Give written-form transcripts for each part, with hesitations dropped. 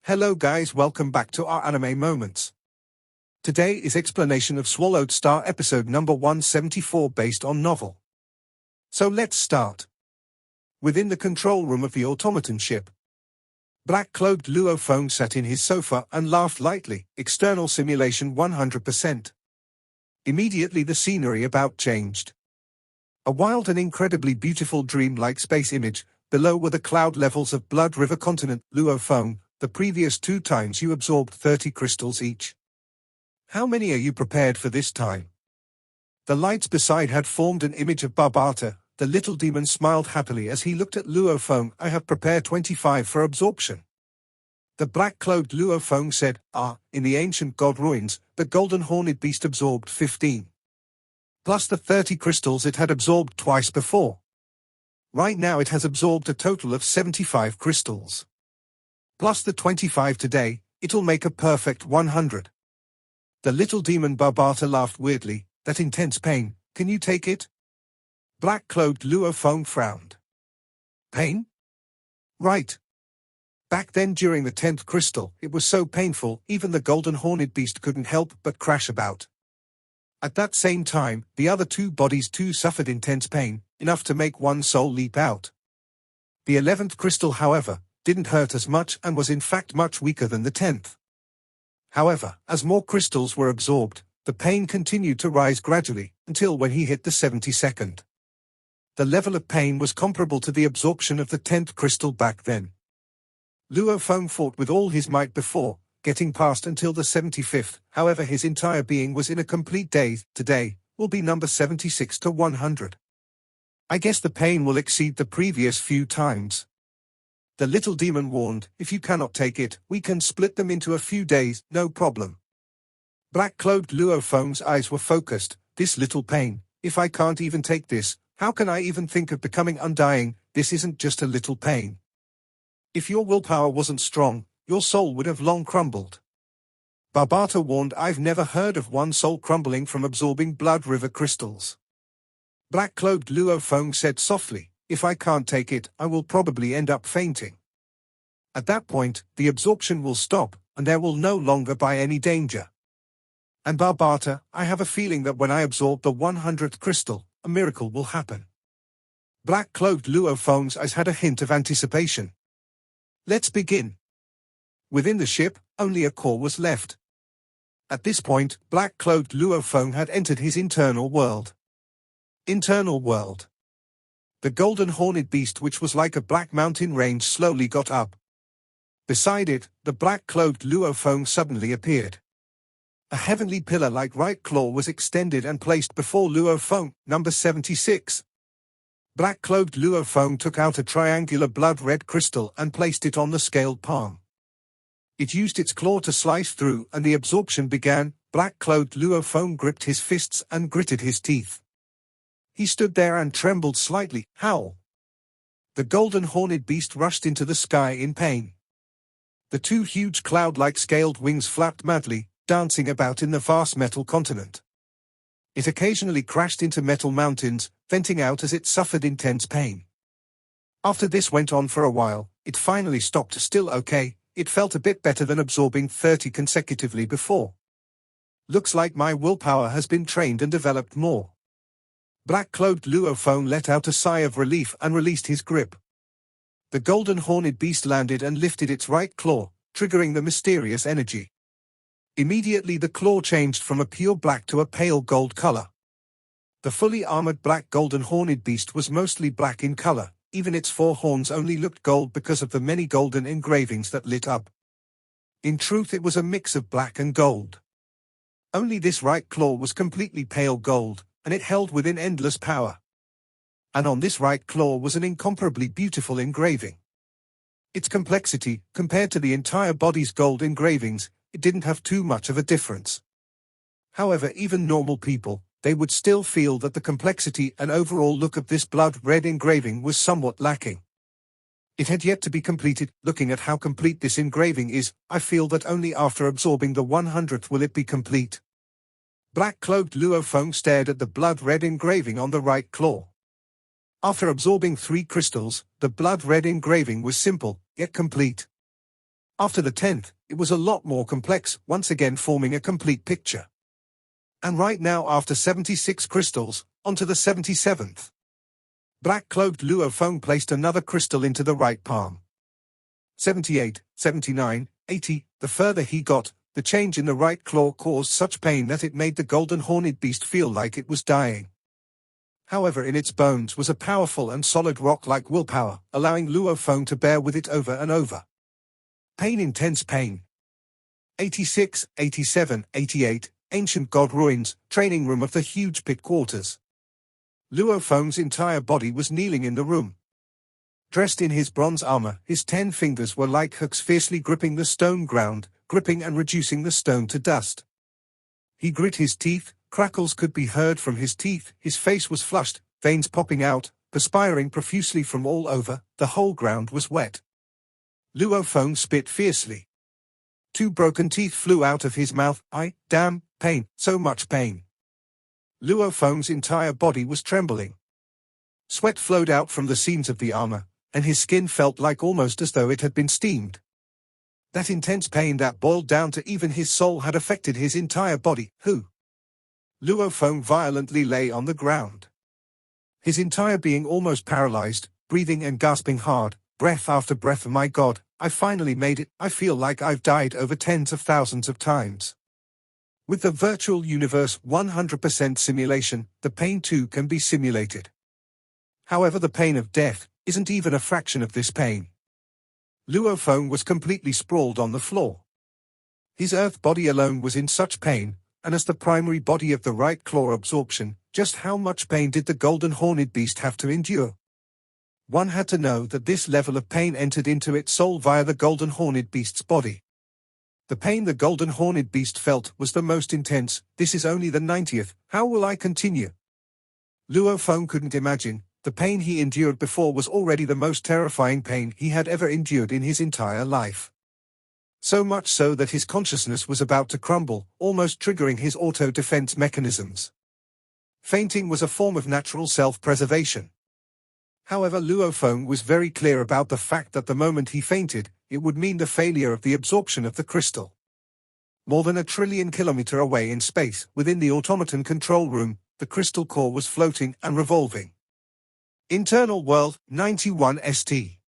Hello guys, welcome back to our anime moments. Today is explanation of Swallowed Star episode number 174 based on novel. So let's start. Within the control room of the automaton ship, black-clothed Luo Feng sat in his sofa and laughed lightly. External simulation 100%. Immediately the scenery about changed. A wild and incredibly beautiful dream-like space image. Below were the cloud levels of Blood River continent. Luo Feng, the previous 2 times you absorbed 30 crystals each. How many are you prepared for this time? The lights beside had formed an image of Barbata. The little demon smiled happily as he looked at Luo Feng. I have prepared 25 for absorption. The black-clothed Luo Feng said, in the ancient god ruins, the golden horned beast absorbed 15. Plus the 30 crystals it had absorbed twice before. Right now it has absorbed a total of 75 crystals. Plus the 25 today, it'll make a perfect 100. The little demon Barbata laughed weirdly. That intense pain, can you take it? Black-clothed Luo Feng frowned. Pain? Right. Back then during the 10th crystal, it was so painful, even the golden horned beast couldn't help but crash about. At that same time, the other 2 bodies too suffered intense pain, enough to make one soul leap out. The 11th crystal, however, didn't hurt as much and was in fact much weaker than the 10th. However, as more crystals were absorbed, the pain continued to rise gradually, until when he hit the 72nd. The level of pain was comparable to the absorption of the 10th crystal back then. Luo Feng fought with all his might before getting past until the 75th, however his entire being was in a complete daze. Today will be number 76 to 100. I guess the pain will exceed the previous few times. The little demon warned, if you cannot take it, we can split them into a few days, no problem. Black-clothed Luo Feng's eyes were focused. This little pain, if I can't even take this, how can I even think of becoming undying? This isn't just a little pain. If your willpower wasn't strong, your soul would have long crumbled. Barbata warned, I've never heard of one soul crumbling from absorbing Blood River crystals. Black-clothed Luo Feng said softly, if I can't take it, I will probably end up fainting. At that point, the absorption will stop, and there will no longer be any danger. And Barbata, I have a feeling that when I absorb the 100th crystal, a miracle will happen. Black-clothed Luo Feng's eyes had a hint of anticipation. Let's begin. Within the ship, only a core was left. At this point, black-clothed Luo Feng had entered his internal world. Internal world. The golden horned beast, which was like a black mountain range, slowly got up. Beside it, the black-clothed Luo Feng suddenly appeared. A heavenly pillar-like right claw was extended and placed before Luo Feng, number 76. Black-clothed Luo Feng took out a triangular blood-red crystal and placed it on the scaled palm. It used its claw to slice through and the absorption began. Black-clothed Luo Feng gripped his fists and gritted his teeth. He stood there and trembled slightly. Howl! The golden horned beast rushed into the sky in pain. The 2 huge cloud-like scaled wings flapped madly, dancing about in the vast metal continent. It occasionally crashed into metal mountains, venting out as it suffered intense pain. After this went on for a while, it finally stopped. Still okay, it felt a bit better than absorbing 30 consecutively before. Looks like my willpower has been trained and developed more. Black-clothed Luo Feng let out a sigh of relief and released his grip. The golden horned beast landed and lifted its right claw, triggering the mysterious energy. Immediately the claw changed from a pure black to a pale gold color. The fully armored black golden horned beast was mostly black in color, even its 4 horns only looked gold because of the many golden engravings that lit up. In truth it was a mix of black and gold. Only this right claw was completely pale gold, and it held within endless power. And on this right claw was an incomparably beautiful engraving. Its complexity, compared to the entire body's gold engravings, it didn't have too much of a difference. However, even normal people, they would still feel that the complexity and overall look of this blood-red engraving was somewhat lacking. It had yet to be completed. Looking at how complete this engraving is, I feel that only after absorbing the 100th will it be complete. Black-cloaked Luo Feng stared at the blood-red engraving on the right claw. After absorbing 3 crystals, the blood-red engraving was simple, yet complete. After the 10th, it was a lot more complex, once again forming a complete picture. And right now, after 76 crystals, onto the 77th. Black-cloaked Luo Feng placed another crystal into the right palm. 78, 79, 80, the further he got, the change in the right claw caused such pain that it made the golden horned beast feel like it was dying. However, in its bones was a powerful and solid rock-like willpower, allowing Luo Feng to bear with it over and over. Pain, intense pain. 86, 87, 88, ancient god ruins, training room of the huge pit quarters. Luo Feng's entire body was kneeling in the room. Dressed in his bronze armor, his 10 fingers were like hooks fiercely gripping the stone ground, gripping and reducing the stone to dust. He grit his teeth, crackles could be heard from his teeth, his face was flushed, veins popping out, perspiring profusely from all over, the whole ground was wet. Luo Feng spit fiercely. 2 broken teeth flew out of his mouth. Damn, pain, so much pain. Luo Feng's entire body was trembling. Sweat flowed out from the seams of the armor, and his skin felt like almost as though it had been steamed. That intense pain that boiled down to even his soul had affected his entire body. Luo Feng violently lay on the ground. His entire being almost paralyzed, breathing and gasping hard, breath after breath. My God, I finally made it. I feel like I've died over tens of thousands of times. With the virtual universe 100% simulation, the pain too can be simulated. However, the pain of death isn't even a fraction of this pain. Luo Feng was completely sprawled on the floor. His earth body alone was in such pain, and as the primary body of the right claw absorption, just how much pain did the golden horned beast have to endure? One had to know that this level of pain entered into its soul via the golden horned beast's body. The pain the golden horned beast felt was the most intense. This is only the 90th. How will I continue? Luo Feng couldn't imagine. The pain he endured before was already the most terrifying pain he had ever endured in his entire life. So much so that his consciousness was about to crumble, almost triggering his auto-defense mechanisms. Fainting was a form of natural self-preservation. However, Luo Feng was very clear about the fact that the moment he fainted, it would mean the failure of the absorption of the crystal. More than 1 trillion kilometers away in space, within the automaton control room, the crystal core was floating and revolving. Internal world, 91 ST.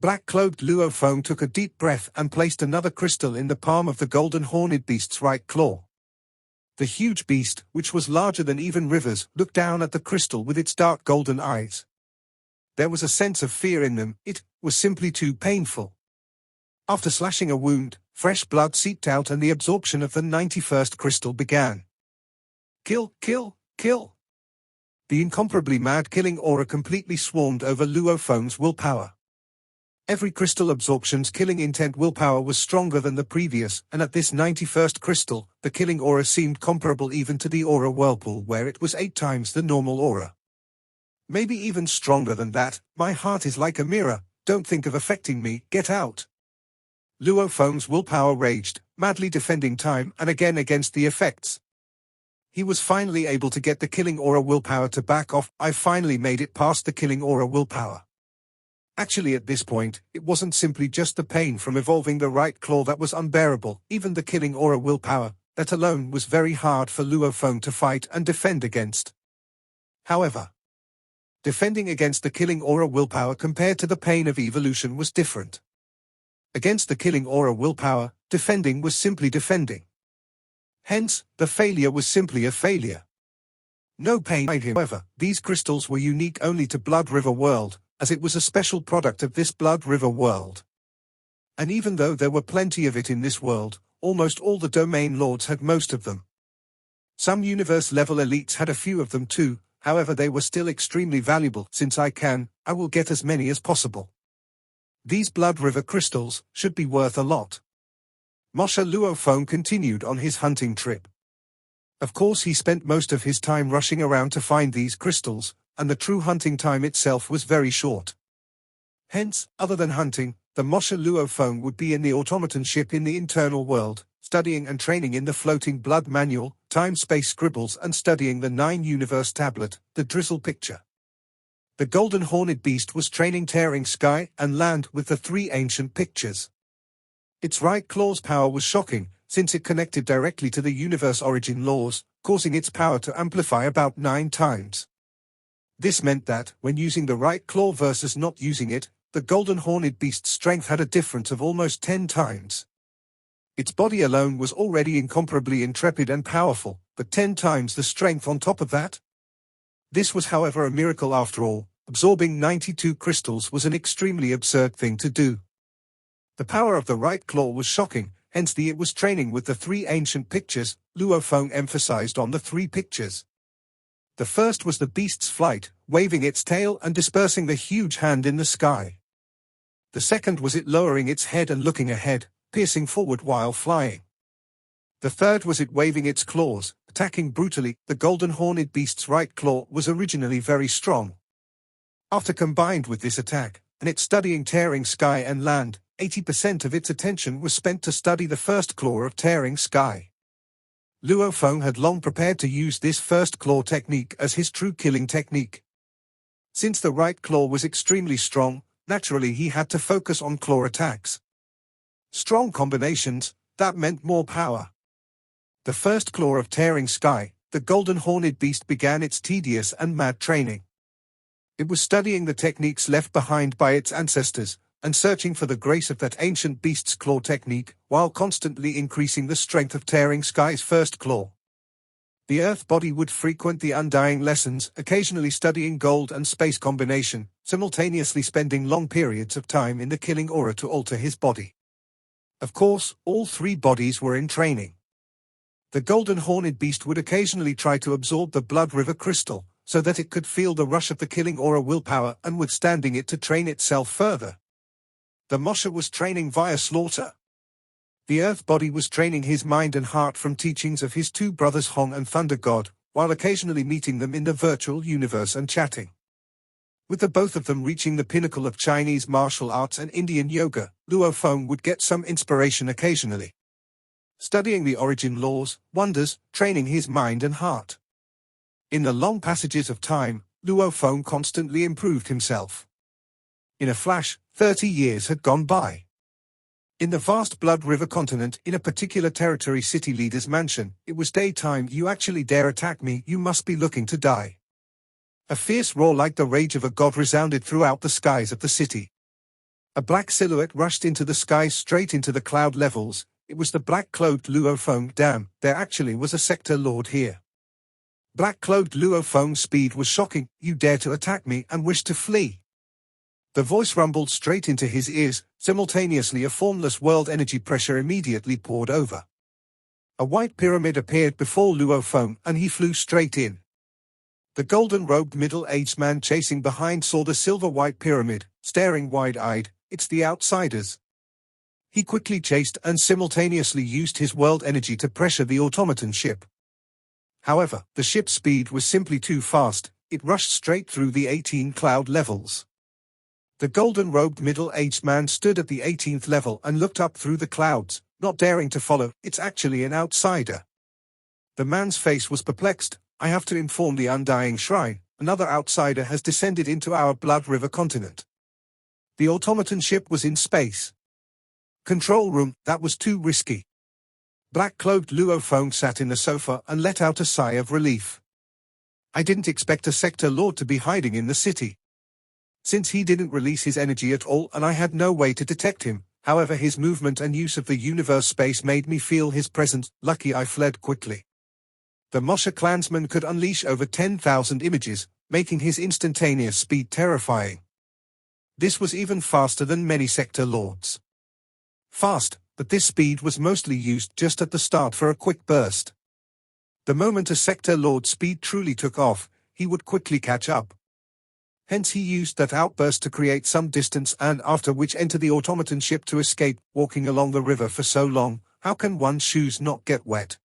Black-cloaked Luo Feng took a deep breath and placed another crystal in the palm of the golden horned beast's right claw. The huge beast, which was larger than even rivers, looked down at the crystal with its dark golden eyes. There was a sense of fear in them. It was simply too painful. After slashing a wound, fresh blood seeped out and the absorption of the 91st crystal began. Kill, kill, kill. The incomparably mad killing aura completely swarmed over Luo Feng's willpower. Every crystal absorption's killing intent willpower was stronger than the previous, and at this 91st crystal, the killing aura seemed comparable even to the aura whirlpool where it was 8 times the normal aura. Maybe even stronger than that. My heart is like a mirror, don't think of affecting me, get out. Luo Feng's willpower raged, madly defending time and again against the effects. He was finally able to get the killing aura willpower to back off. I finally made it past the killing aura willpower. Actually, at this point, it wasn't simply just the pain from evolving the right claw that was unbearable. Even the killing aura willpower, that alone was very hard for Luo Feng to fight and defend against. However, defending against the killing aura willpower compared to the pain of evolution was different. Against the killing aura willpower, defending was simply defending. Hence, the failure was simply a failure. No pain. However, these crystals were unique only to Blood River World, as it was a special product of this Blood River World. And even though there were plenty of it in this world, almost all the domain lords had most of them. Some universe-level elites had a few of them too, however they were still extremely valuable. Since I will get as many as possible. These Blood River crystals should be worth a lot. Moshe Luo Feng continued on his hunting trip. Of course he spent most of his time rushing around to find these crystals, and the true hunting time itself was very short. Hence, other than hunting, the Moshe Luo Feng would be in the automaton ship in the internal world, studying and training in the floating blood manual, time-space scribbles and studying the 9-universe tablet, the drizzle picture. The golden horned beast was training tearing sky and land with the 3 ancient pictures. Its right claw's power was shocking, since it connected directly to the universe origin laws, causing its power to amplify about 9 times. This meant that, when using the right claw versus not using it, the golden horned beast's strength had a difference of almost 10 times. Its body alone was already incomparably intrepid and powerful, but 10 times the strength on top of that? This was, however, a miracle after all. Absorbing 92 crystals was an extremely absurd thing to do. The power of the right claw was shocking, hence it was training with the 3 ancient pictures. Luo Feng emphasized on the 3 pictures. The first was the beast's flight, waving its tail and dispersing the huge hand in the sky. The second was it lowering its head and looking ahead, piercing forward while flying. The third was it waving its claws, attacking brutally. The golden horned beast's right claw was originally very strong. After combined with this attack, and it studying tearing sky and land, 80% of its attention was spent to study the first claw of tearing sky. Luo Feng had long prepared to use this first claw technique as his true killing technique. Since the right claw was extremely strong, naturally he had to focus on claw attacks. Strong combinations, that meant more power. The first claw of tearing sky, the golden horned beast began its tedious and mad training. It was studying the techniques left behind by its ancestors, and searching for the grace of that ancient beast's claw technique, while constantly increasing the strength of tearing sky's first claw. The Earth body would frequent the undying lessons, occasionally studying gold and space combination, simultaneously spending long periods of time in the killing aura to alter his body. Of course, all 3 bodies were in training. The golden horned beast would occasionally try to absorb the blood river crystal, so that it could feel the rush of the killing aura willpower and withstanding it to train itself further. The Mosha was training via slaughter. The Earth body was training his mind and heart from teachings of his 2 brothers Hong and Thunder God, while occasionally meeting them in the virtual universe and chatting. With the both of them reaching the pinnacle of Chinese martial arts and Indian yoga, Luo Feng would get some inspiration occasionally. Studying the origin laws, wonders, training his mind and heart. In the long passages of time, Luo Feng constantly improved himself. In a flash, 30 years had gone by. In the vast Blood River continent, in a particular territory city leader's mansion, it was daytime. "You actually dare attack me, you must be looking to die." A fierce roar like the rage of a god resounded throughout the skies of the city. A black silhouette rushed into the skies straight into the cloud levels. It was the black-clothed Luo Feng. Damn, there actually was a sector lord here. Black-clothed Luo Feng's speed was shocking. "You dare to attack me and wish to flee?" The voice rumbled straight into his ears. Simultaneously a formless world energy pressure immediately poured over. A white pyramid appeared before Luo Feng, and he flew straight in. The golden-robed middle-aged man chasing behind saw the silver-white pyramid, staring wide-eyed. "It's the outsiders." He quickly chased and simultaneously used his world energy to pressure the automaton ship. However, the ship's speed was simply too fast. It rushed straight through the 18 cloud levels. The golden-robed middle-aged man stood at the 18th level and looked up through the clouds, not daring to follow. "It's actually an outsider." The man's face was perplexed. "I have to inform the Undying Shrine, another outsider has descended into our Blood River continent." The automaton ship was in space. Control room, that was too risky. Black-clothed Luo Feng sat in the sofa and let out a sigh of relief. "I didn't expect a sector lord to be hiding in the city. Since he didn't release his energy at all and I had no way to detect him, however his movement and use of the universe space made me feel his presence. Lucky I fled quickly." The Mosha clansman could unleash over 10,000 images, making his instantaneous speed terrifying. This was even faster than many sector lords. Fast, but this speed was mostly used just at the start for a quick burst. The moment a sector lord's speed truly took off, he would quickly catch up. Hence he used that outburst to create some distance and after which enter the automaton ship to escape. Walking along the river for so long, how can one's shoes not get wet?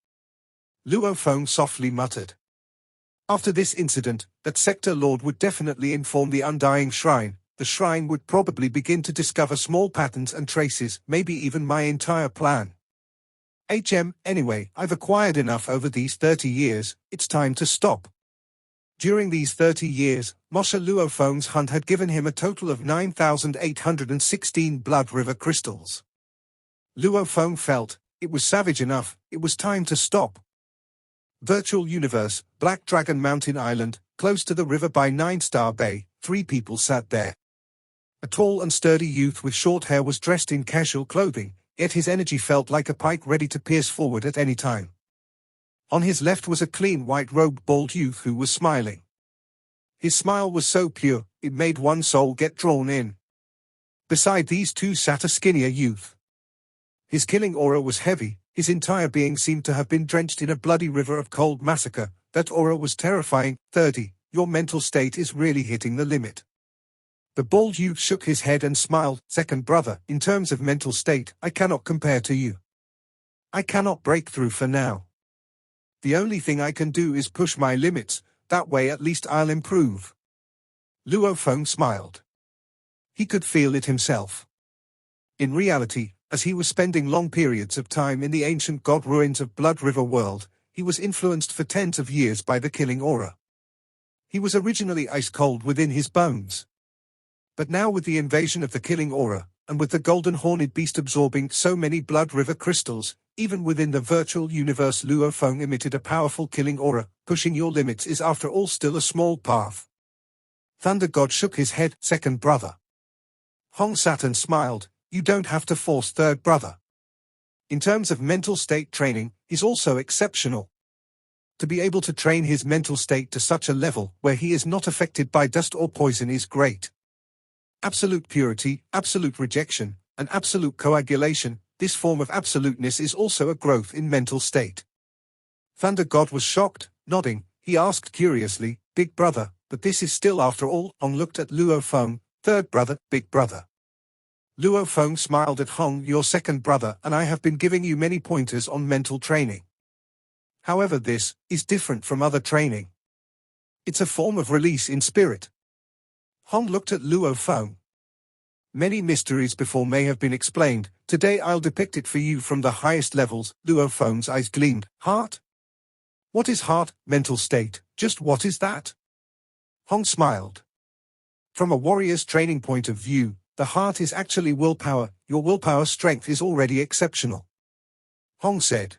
Luo Feng softly muttered. After this incident, that sector lord would definitely inform the Undying Shrine. The shrine would probably begin to discover small patterns and traces, maybe even my entire plan. Anyway, I've acquired enough over these 30 years, it's time to stop. During these 30 years, Mosha Luo Feng's hunt had given him a total of 9,816 Blood River crystals. Luo Feng felt, it was savage enough, it was time to stop. Virtual universe, Black Dragon Mountain Island, close to the river by 9-Star Bay, 3 people sat there. A tall and sturdy youth with short hair was dressed in casual clothing, yet his energy felt like a pike ready to pierce forward at any time. On his left was a clean white-robed bald youth who was smiling. His smile was so pure, it made one's soul get drawn in. Beside these two sat a skinnier youth. His killing aura was heavy, his entire being seemed to have been drenched in a bloody river of cold massacre. That aura was terrifying. 30, your mental state is really hitting the limit. The bald youth shook his head and smiled. Second brother, in terms of mental state, I cannot compare to you. I cannot break through for now. The only thing I can do is push my limits, that way at least I'll improve. Luo Feng smiled. He could feel it himself. In reality, as he was spending long periods of time in the ancient god ruins of Blood River World, he was influenced for tens of years by the killing aura. He was originally ice-cold within his bones. But now with the invasion of the killing aura, and with the golden horned beast absorbing so many Blood River crystals, even within the virtual universe Luo Feng emitted a powerful killing aura. Pushing your limits is after all still a small path. Thunder God shook his head. Second brother. Hong sat and smiled. You don't have to force third brother. In terms of mental state training, he's also exceptional. To be able to train his mental state to such a level where he is not affected by dust or poison is great. Absolute purity, absolute rejection, and absolute coagulation, this form of absoluteness is also a growth in mental state. Thunder God was shocked, nodding. He asked curiously, Big brother, but this is still after all. Hong looked at Luo Feng. Third brother, big brother. Luo Feng smiled at Hong. Your second brother and I have been giving you many pointers on mental training. However, this is different from other training. It's a form of release in spirit. Hong looked at Luo Feng. Many mysteries before may have been explained. Today I'll depict it for you from the highest levels. Luo Feng's eyes gleamed. Heart? What is heart? Mental state. Just what is that? Hong smiled. From a warrior's training point of view, the heart is actually willpower. Your willpower strength is already exceptional. Hong said.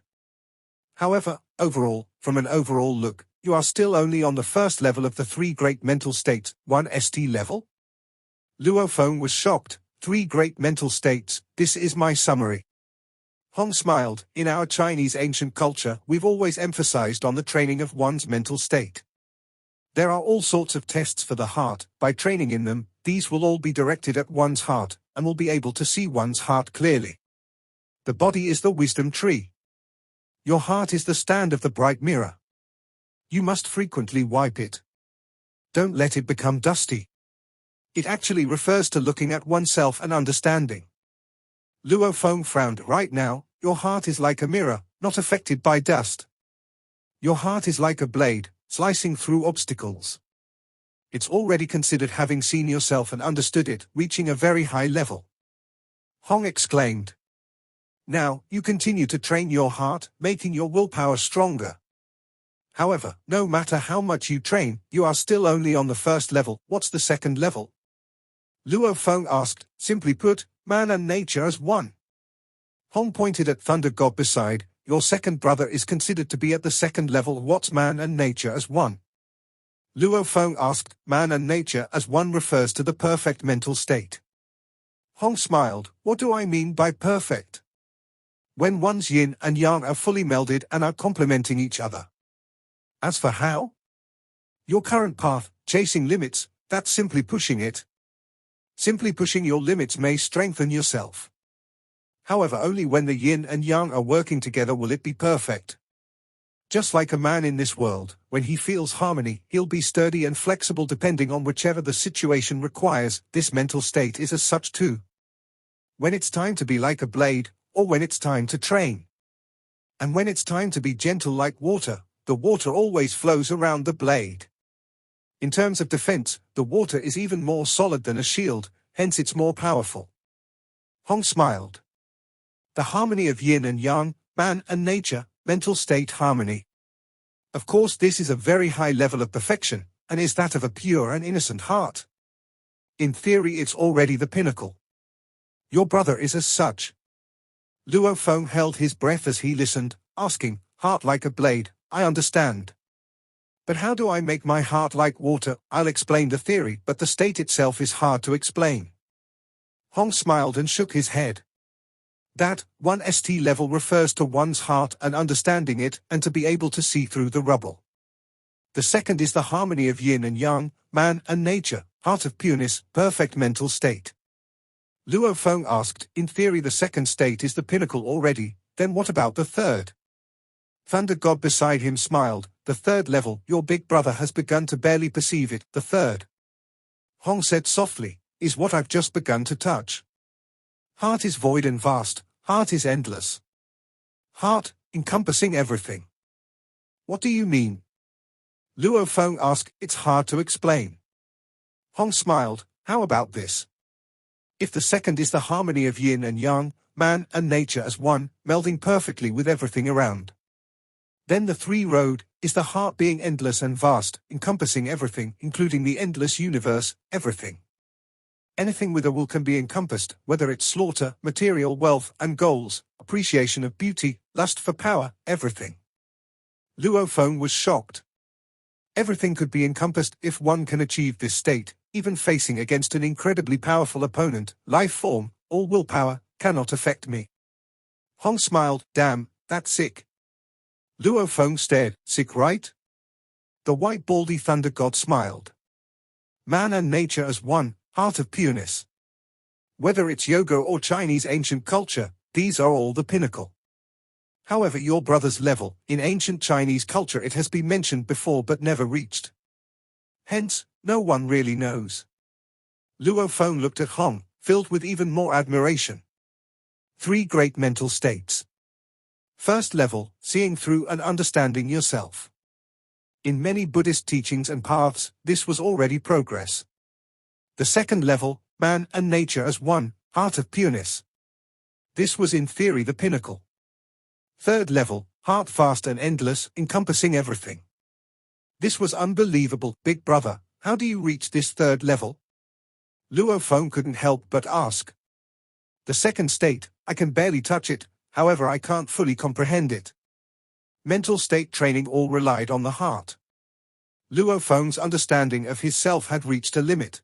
However, overall, from an overall look, you are still only on the first level of the 3 great mental states. 1 ST level? Luo Feng was shocked. 3 great mental states, this is my summary. Hong smiled. In our Chinese ancient culture, we've always emphasized on the training of one's mental state. There are all sorts of tests for the heart. By training in them, these will all be directed at one's heart, and will be able to see one's heart clearly. The body is the wisdom tree. Your heart is the stand of the bright mirror. You must frequently wipe it. Don't let it become dusty. It actually refers to looking at oneself and understanding. Luo Feng frowned. Right now, your heart is like a mirror, not affected by dust. Your heart is like a blade, slicing through obstacles. It's already considered having seen yourself and understood it, reaching a very high level. Hong exclaimed. Now, you continue to train your heart, making your willpower stronger. However, no matter how much you train, you are still only on the first level. What's the second level? Luo Feng asked. Simply put, man and nature as one. Hong pointed at Thunder God beside. Your second brother is considered to be at the second level. What's man and nature as one? Luo Feng asked. Man and nature as one refers to the perfect mental state. Hong smiled. What do I mean by perfect? When one's yin and yang are fully melded and are complementing each other. As for how? Your current path, chasing limits, that's simply pushing it. Simply pushing your limits may strengthen yourself. However, only when the yin and yang are working together will it be perfect. Just like a man in this world, when he feels harmony, he'll be sturdy and flexible depending on whichever the situation requires. This mental state is as such too. When it's time to be like a blade, or when it's time to train. And when it's time to be gentle like water, the water always flows around the blade. In terms of defense, the water is even more solid than a shield, hence it's more powerful. Hong smiled. The harmony of yin and yang, man and nature, mental state harmony. Of course, this is a very high level of perfection, and is that of a pure and innocent heart. In theory, it's already the pinnacle. Your brother is as such. Luo Feng held his breath as he listened, asking, heart like a blade, I understand. But how do I make my heart like water? I'll explain the theory, but the state itself is hard to explain. Hong smiled and shook his head. That, 1st level refers to one's heart and understanding it, and to be able to see through the rubble. The second is the harmony of yin and yang, man and nature, heart of pureness, perfect mental state. Luo Feng asked, in theory the second state is the pinnacle already, then what about the third? Thunder God beside him smiled, the third level, your big brother has begun to barely perceive it, the third. Hong said softly, is what I've just begun to touch. Heart is void and vast, heart is endless. Heart, encompassing everything. What do you mean? Luo Feng asked, it's hard to explain. Hong smiled, how about this? If the second is the harmony of yin and yang, man and nature as one, melding perfectly with everything around. Then the three-road is the heart being endless and vast, encompassing everything, including the endless universe, everything. Anything with a will can be encompassed, whether it's slaughter, material wealth and goals, appreciation of beauty, lust for power, everything. Luo Feng was shocked. Everything could be encompassed if one can achieve this state, even facing against an incredibly powerful opponent, life form, all willpower, cannot affect me. Hong smiled, damn, that's sick. Luo Feng stared, sick right? The white baldy thunder god smiled. Man and nature as one, heart of pureness. Whether it's yoga or Chinese ancient culture, these are all the pinnacle. However, your brother's level, in ancient Chinese culture it has been mentioned before but never reached. Hence, no one really knows. Luo Feng looked at Hong, filled with even more admiration. 3 great mental states. First level, seeing through and understanding yourself. In many Buddhist teachings and paths, this was already progress. The second level, man and nature as one, heart of pureness. This was in theory the pinnacle. Third level, heart vast and endless, encompassing everything. This was unbelievable, big brother, how do you reach this third level? Luo Feng couldn't help but ask. The second state, I can barely touch it, however I can't fully comprehend it. Mental state training all relied on the heart. Luo Feng's understanding of his self had reached a limit.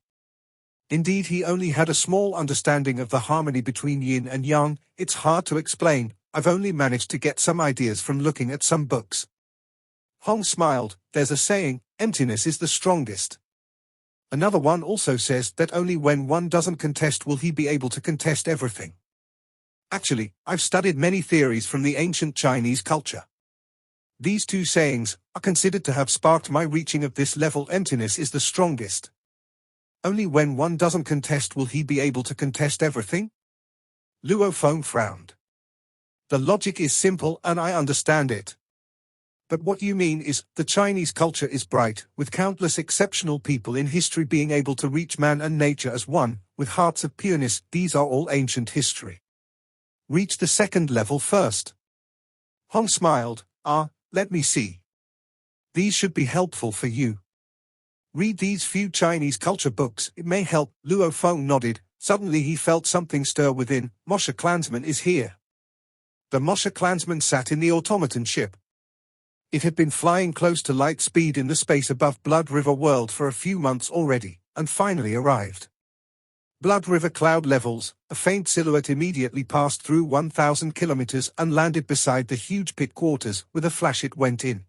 Indeed, he only had a small understanding of the harmony between yin and yang, it's hard to explain, I've only managed to get some ideas from looking at some books. Hong smiled, there's a saying, emptiness is the strongest. Another one also says that only when one doesn't contest will he be able to contest everything. Actually, I've studied many theories from the ancient Chinese culture. These 2 sayings are considered to have sparked my reaching of this level. Emptiness is the strongest. Only when one doesn't contest will he be able to contest everything? Luo Feng frowned. The logic is simple and I understand it. But what you mean is, the Chinese culture is bright, with countless exceptional people in history being able to reach man and nature as one, with hearts of pureness, these are all ancient history. Reach the second level first. Hong smiled, let me see. These should be helpful for you. Read these few Chinese culture books, it may help. Luo Feng nodded, suddenly he felt something stir within, Moshe clansman is here. The Moshe clansman sat in the automaton ship. It had been flying close to light speed in the space above Blood River World for a few months already, and finally arrived. Blood River cloud levels, a faint silhouette immediately passed through 1,000 kilometers and landed beside the huge pit quarters. With a flash it went in.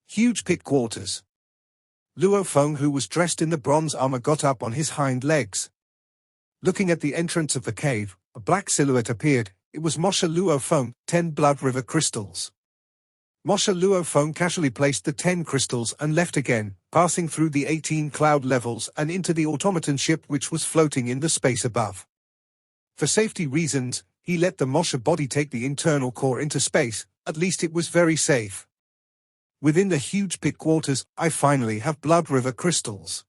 Huge pit quarters. Luo Feng, who was dressed in the bronze armor, got up on his hind legs. Looking at the entrance of the cave, a black silhouette appeared. It was Moshe. Luo Feng, 10 Blood River crystals. Moshe. Luo Feng casually placed the 10 crystals and left again, passing through the 18 cloud levels and into the automaton ship which was floating in the space above. For safety reasons, he let the Moshe body take the internal core into space, at least it was very safe. Within the huge pit quarters, I finally have Blood River crystals.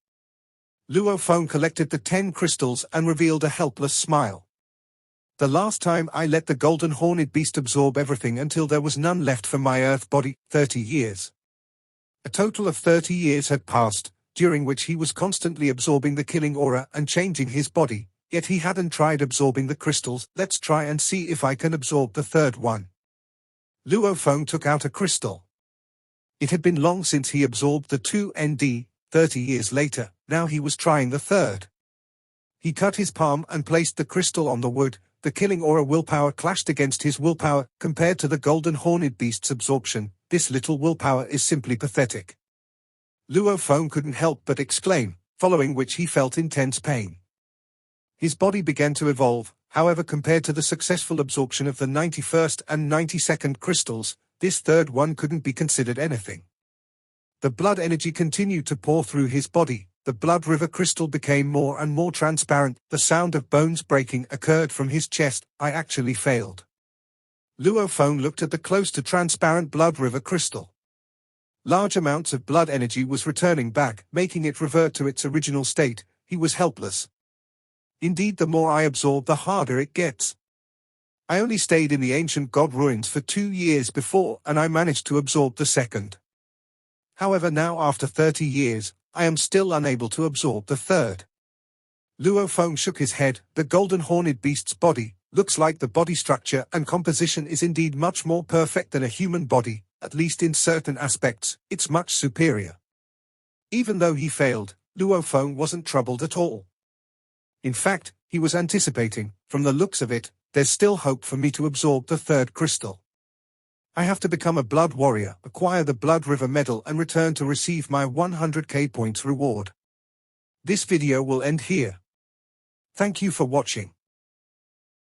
Luo Feng collected the 10 crystals and revealed a helpless smile. The last time I let the golden horned beast absorb everything until there was none left for my earth body, 30 years. A total of 30 years had passed, during which he was constantly absorbing the killing aura and changing his body. Yet he hadn't tried absorbing the crystals. Let's try and see if I can absorb the third one. Luo Feng took out a crystal. It had been long since he absorbed the 2ND, 30 years later, now he was trying the third. He cut his palm and placed the crystal on the wood. The killing aura willpower clashed against his willpower. Compared to the golden horned beast's absorption, this little willpower is simply pathetic. Luo Feng couldn't help but exclaim, following which he felt intense pain. His body began to evolve, however, compared to the successful absorption of the 91st and 92nd crystals, this third one couldn't be considered anything. The blood energy continued to pour through his body. The blood river crystal became more and more transparent. The sound of bones breaking occurred from his chest. I actually failed. Luo Feng looked at the close to transparent blood river crystal. Large amounts of blood energy was returning back, making it revert to its original state. He was helpless. Indeed, the more I absorb, the harder it gets. I only stayed in the ancient god ruins for 2 years before, and I managed to absorb the second. However, now after 30 years, I am still unable to absorb the third. Luo Feng shook his head. The golden horned beast's body looks like the body structure and composition is indeed much more perfect than a human body, at least in certain aspects, it's much superior. Even though he failed, Luo Feng wasn't troubled at all. In fact, he was anticipating, from the looks of it, there's still hope for me to absorb the third crystal. I have to become a blood warrior, acquire the Blood River medal and return to receive my 100k points reward. This video will end here. Thank you for watching.